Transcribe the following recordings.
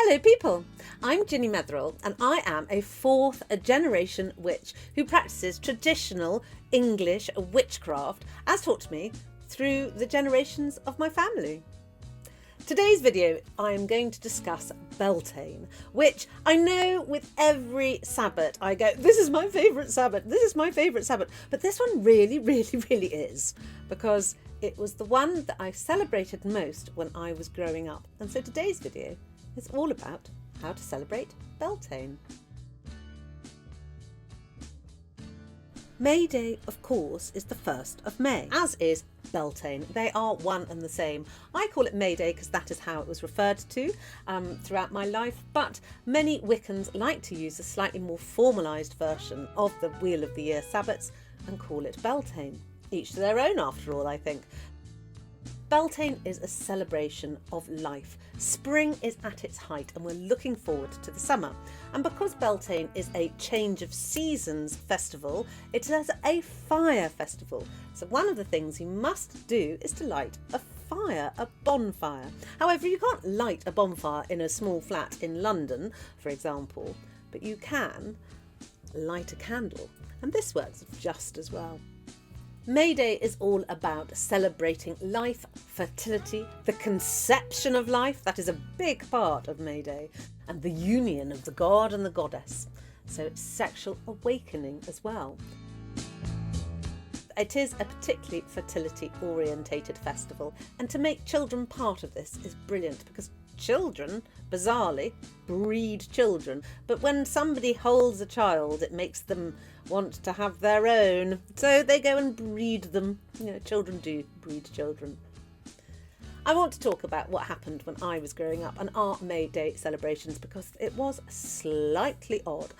Hello people, I'm Ginnymetheral and I am a fourth generation witch who practices traditional English witchcraft as taught to me through the generations of my family. Today's video I am going to discuss Beltane, which I know with every sabbat I go, this is my favourite sabbat, this is my favourite sabbat, but this one really is, because it was the one that I celebrated most when I was growing up. And so today's video is all about how to celebrate Beltane. Mayday, of course, is the 1st of May, as is Beltane. They are one and the same. I call it Mayday because that is how it was referred to throughout my life, but many Wiccans like to use a slightly more formalised version of the Wheel of the Year sabbats and call it Beltane. Each to their own, after all, I think. Beltane is a celebration of life. Spring is at its height and we're looking forward to the summer. And because Beltane is a change of seasons festival, it is a fire festival. So one of the things you must do is to light a fire, a bonfire. However, you can't light a bonfire in a small flat in London, for example, but you can light a candle. And this works just as well. Mayday is all about celebrating life, fertility, the conception of life, that is a big part of Mayday, and the union of the god and the goddess. So it's sexual awakening as well. It is a particularly fertility orientated festival, and to make children part of this is brilliant because children, bizarrely, breed children, but when somebody holds a child it makes them want to have their own, so they go and breed them. You know, children do breed children. I want to talk about what happened when I was growing up and our May Day celebrations because it was slightly odd.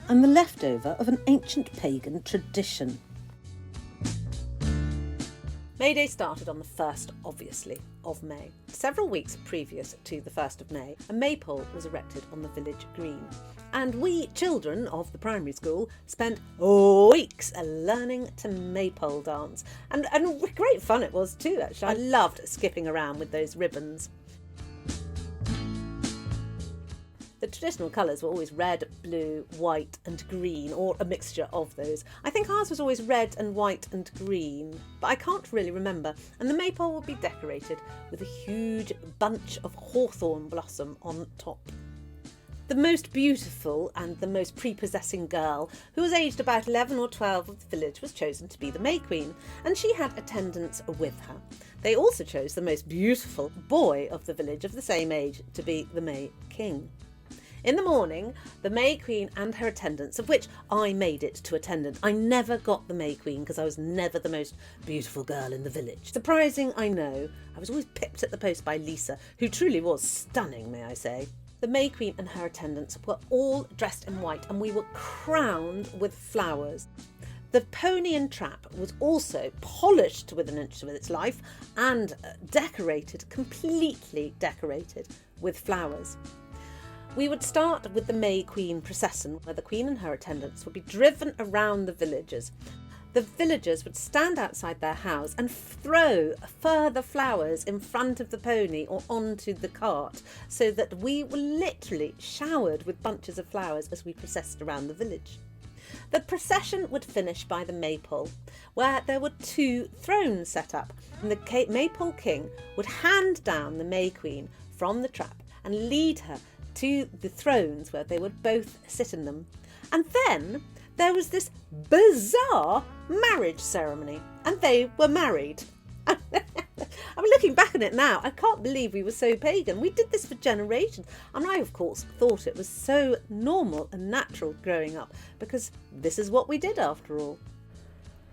I'm the leftover of an ancient pagan tradition. May Day started on the 1st, obviously, of May. Several weeks previous to the 1st of May, a maypole was erected on the village green. And we children of the primary school spent weeks learning to maypole dance. And great fun it was too, actually. I loved skipping around with those ribbons. The traditional colours were always red, blue, white and green, or a mixture of those. I think ours was always red and white and green, but I can't really remember. And the maypole would be decorated with a huge bunch of hawthorn blossom on top. The most beautiful and the most prepossessing girl, who was aged about 11 or 12 of the village, was chosen to be the May Queen, and she had attendants with her. They also chose the most beautiful boy of the village of the same age to be the May King. In the morning, the May Queen and her attendants, of which I made it to attendant. I never got the May Queen because I was never the most beautiful girl in the village. Surprising, I know. I was always pipped at the post by Lisa, who truly was stunning, may I say. The May Queen and her attendants were all dressed in white and we were crowned with flowers. The pony and trap was also polished within an inch of its life and decorated, completely decorated with flowers. We would start with the May Queen procession, where the Queen and her attendants would be driven around the villages. The villagers would stand outside their house and throw further flowers in front of the pony or onto the cart, so that we were literally showered with bunches of flowers as we processed around the village. The procession would finish by the maypole, where there were 2 thrones set up, and the maypole king would hand down the May Queen from the trap and lead her to the thrones where they would both sit in them. And then there was this bizarre marriage ceremony, and they were married. I'm looking back on it now, I can't believe we were so pagan. We did this for generations, and I of course thought it was so normal and natural growing up, because this is what we did after all.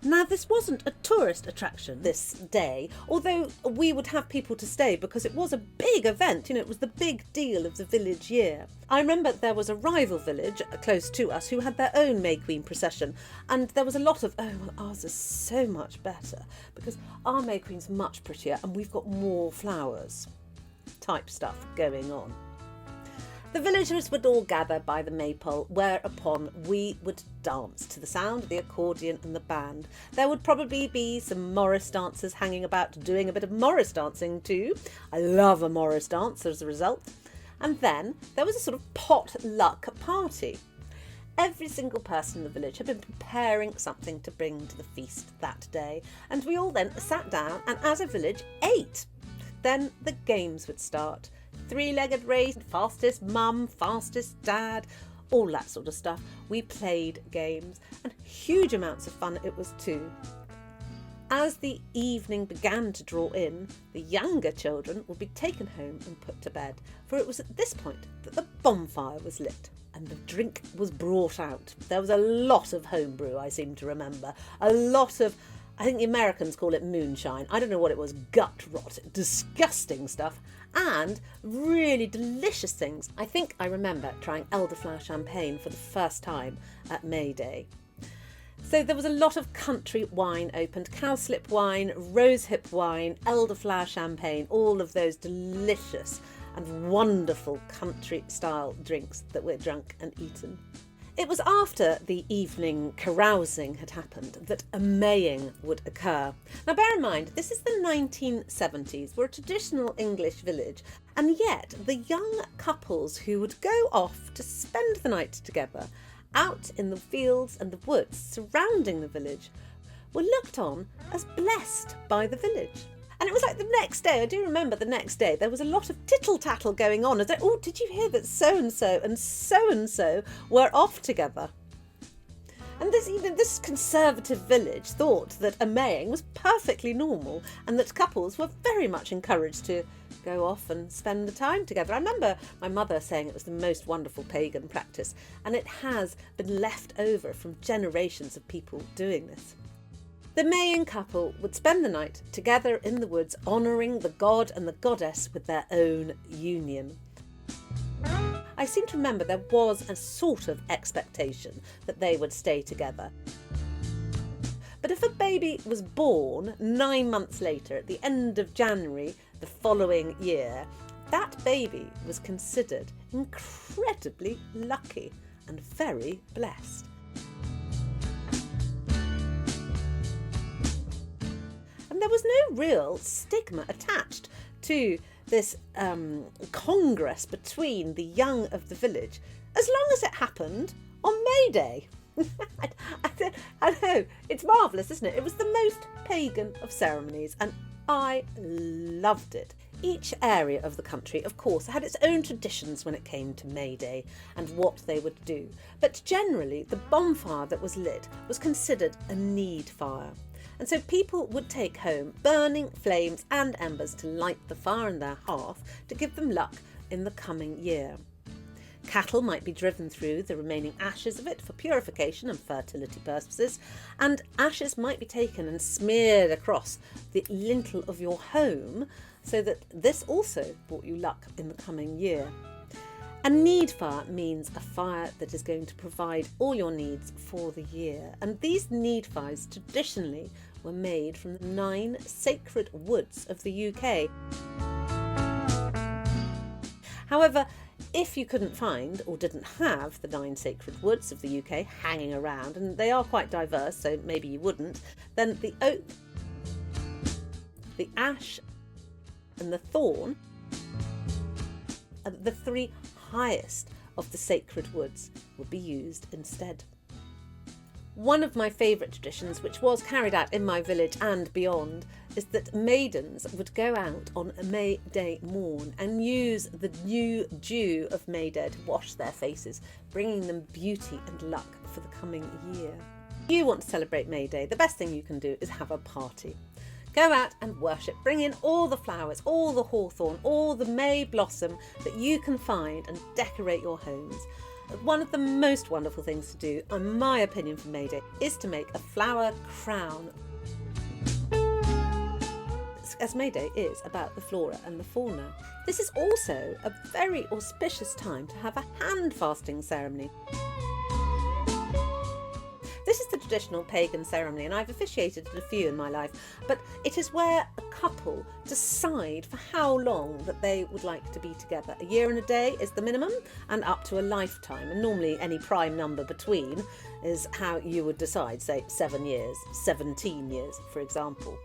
Now, this wasn't a tourist attraction this day, although we would have people to stay because it was a big event, you know, it was the big deal of the village year. I remember there was a rival village close to us who had their own May Queen procession, and there was a lot of, oh, well, ours is so much better because our May Queen's much prettier and we've got more flowers type stuff going on. The villagers would all gather by the maypole, whereupon we would dance to the sound of the accordion and the band. There would probably be some Morris dancers hanging about doing a bit of Morris dancing too. I love a Morris dance as a result. And then there was a sort of potluck party. Every single person in the village had been preparing something to bring to the feast that day, and we all then sat down and as a village ate. Then the games would start. Three-legged race, fastest mum, fastest dad, all that sort of stuff. We played games, and huge amounts of fun it was too. As the evening began to draw in, the younger children would be taken home and put to bed, for it was at this point that the bonfire was lit and the drink was brought out. There was a lot of homebrew, I seem to remember. A lot of, I think the Americans call it moonshine. I don't know what it was, gut rot, disgusting stuff, and really delicious things. I think I remember trying elderflower champagne for the first time at Mayday. So there was a lot of country wine opened, cowslip wine, rosehip wine, elderflower champagne, all of those delicious and wonderful country-style drinks that were drunk and eaten. It was after the evening carousing had happened that a maying would occur. Now bear in mind, this is the 1970s. We're a traditional English village, and yet the young couples who would go off to spend the night together out in the fields and the woods surrounding the village were looked on as blessed by the village. And it was like the next day, I do remember the next day, there was a lot of tittle-tattle going on. As though, oh, did you hear that so-and-so and so-and-so were off together? And this conservative village thought that a maying was perfectly normal and that couples were very much encouraged to go off and spend the time together. I remember my mother saying it was the most wonderful pagan practice, and it has been left over from generations of people doing this. The maying couple would spend the night together in the woods, honouring the god and the goddess with their own union. I seem to remember there was a sort of expectation that they would stay together. But if a baby was born 9 months later, at the end of January the following year, that baby was considered incredibly lucky and very blessed. And there was no real stigma attached to this congress between the young of the village, as long as it happened on Mayday. I know, it's marvellous, isn't it? It was the most pagan of ceremonies, and I loved it. Each area of the country, of course, had its own traditions when it came to Mayday and what they would do. But generally, the bonfire that was lit was considered a need fire. And so people would take home burning flames and embers to light the fire in their hearth to give them luck in the coming year. Cattle might be driven through the remaining ashes of it for purification and fertility purposes, and ashes might be taken and smeared across the lintel of your home so that this also brought you luck in the coming year. A need fire means a fire that is going to provide all your needs for the year. And these need fires traditionally were made from the 9 sacred woods of the UK. However, if you couldn't find or didn't have the 9 sacred woods of the UK hanging around, and they are quite diverse, so maybe you wouldn't, then the oak, the ash and the thorn are the 3 highest of the sacred woods would be used instead. One of my favourite traditions, which was carried out in my village and beyond, is that maidens would go out on a May Day morn and use the new dew of Mayday to wash their faces, bringing them beauty and luck for the coming year. If you want to celebrate May Day, the best thing you can do is have a party. Go out and worship, bring in all the flowers, all the hawthorn, all the May blossom that you can find and decorate your homes. One of the most wonderful things to do, in my opinion for May Day, is to make a flower crown. As May Day is about the flora and the fauna. This is also a very auspicious time to have a hand fasting ceremony. This is the traditional pagan ceremony, and I've officiated at a few in my life, but it is where a couple decide for how long that they would like to be together. A year and a day is the minimum, and up to a lifetime, and normally any prime number between is how you would decide, say 7 years, 17 years, for example.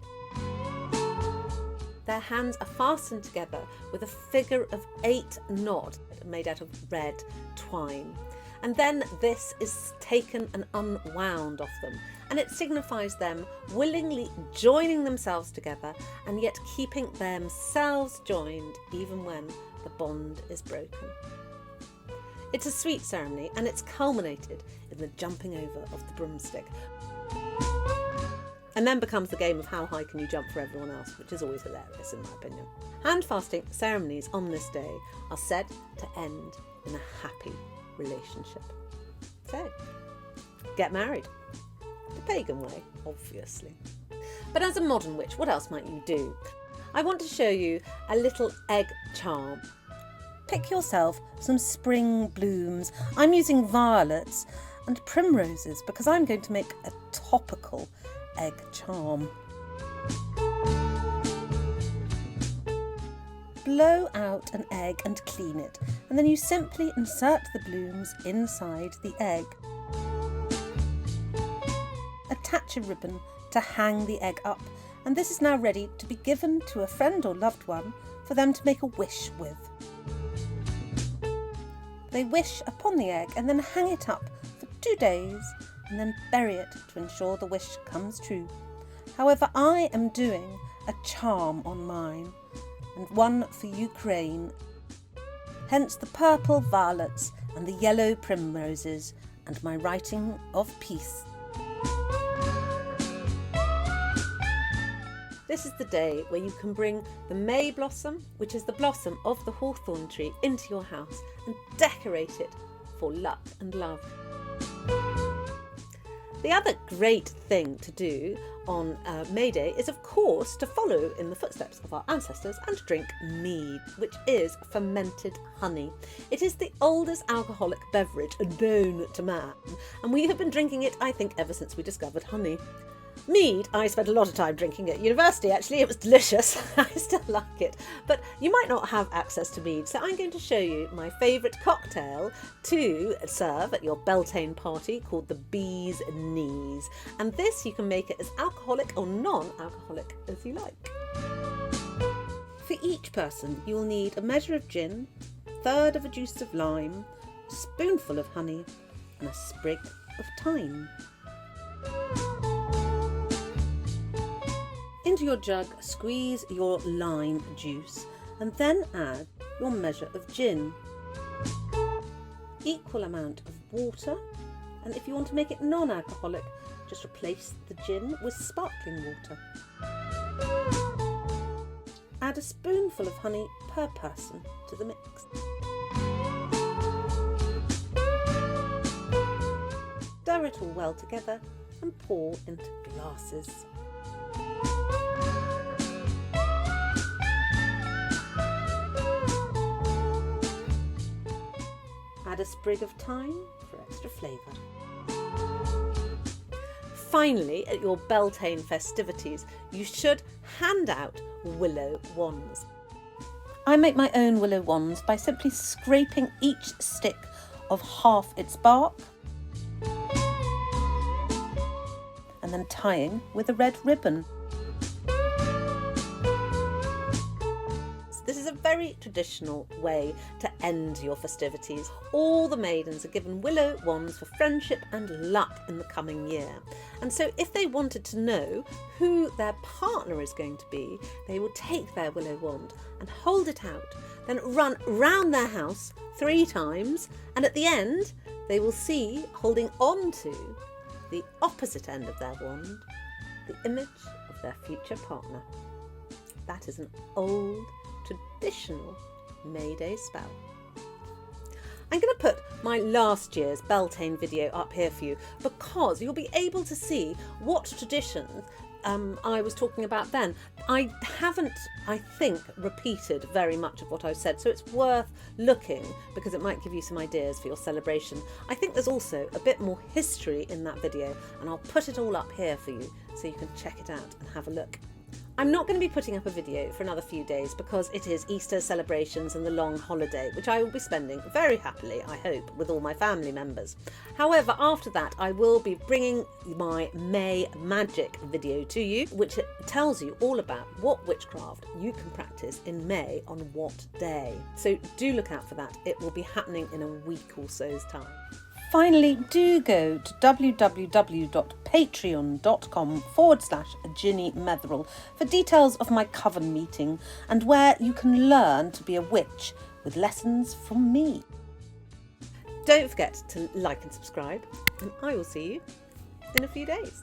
their hands are fastened together with a figure of 8 knots made out of red twine. And then this is taken and unwound off them, and it signifies them willingly joining themselves together and yet keeping themselves joined even when the bond is broken. It's a sweet ceremony, and it's culminated in the jumping over of the broomstick. And then becomes the game of how high can you jump for everyone else, which is always hilarious in my opinion. Hand-fasting ceremonies on this day are said to end in a happy relationship. So, get married. The pagan way, obviously. But as a modern witch, what else might you do? I want to show you a little egg charm. Pick yourself some spring blooms. I'm using violets and primroses because I'm going to make a topical egg charm. Blow out an egg and clean it, and then you simply insert the blooms inside the egg. Attach a ribbon to hang the egg up, and this is now ready to be given to a friend or loved one for them to make a wish with. They wish upon the egg and then hang it up for 2 days and then bury it to ensure the wish comes true. However, I am doing a charm on mine, and one for Ukraine, hence the purple violets and the yellow primroses and my writing of peace. This is the day where you can bring the May blossom, which is the blossom of the hawthorn tree, into your house and decorate it for luck and love. The other great thing to do on Mayday is, of course, to follow in the footsteps of our ancestors and drink mead, which is fermented honey. It is the oldest alcoholic beverage known to man, and we have been drinking it, I think, ever since we discovered honey. Mead, I spent a lot of time drinking at university actually, it was delicious, I still like it, but you might not have access to mead, so I'm going to show you my favourite cocktail to serve at your Beltane party called the Bee's Knees, and this you can make it as alcoholic or non-alcoholic as you like. For each person you will need a measure of gin, a third of a juice of lime, a spoonful of honey and a sprig of thyme. Into your jug, squeeze your lime juice and then add your measure of gin. Equal amount of water, and if you want to make it non-alcoholic, just replace the gin with sparkling water. Add a spoonful of honey per person to the mix. Stir it all well together and pour into glasses. Add a sprig of thyme for extra flavour. Finally, at your Beltane festivities, you should hand out willow wands. I make my own willow wands by simply scraping each stick of half its bark and then tying with a red ribbon. This is a very traditional way to end your festivities. All the maidens are given willow wands for friendship and luck in the coming year. And so if they wanted to know who their partner is going to be, they will take their willow wand and hold it out, then run round their house 3 times, and at the end they will see, holding on to the opposite end of their wand, the image of their future partner. That is an old traditional Mayday spell. I'm going to put my last year's Beltane video up here for you because you'll be able to see what traditions I was talking about then. I haven't, I think, repeated very much of what I've said, so it's worth looking because it might give you some ideas for your celebration. I think there's also a bit more history in that video, and I'll put it all up here for you so you can check it out and have a look. I'm not going to be putting up a video for another few days because it is Easter celebrations and the long holiday, which I will be spending very happily, I hope, with all my family members. However, after that, I will be bringing my May magic video to you, which tells you all about what witchcraft you can practice in May on what day. So do look out for that. It will be happening in a week or so's time. Finally, do go to www.patreon.com/Ginnymetheral for details of my coven meeting and where you can learn to be a witch with lessons from me. Don't forget to like and subscribe, and I will see you in a few days.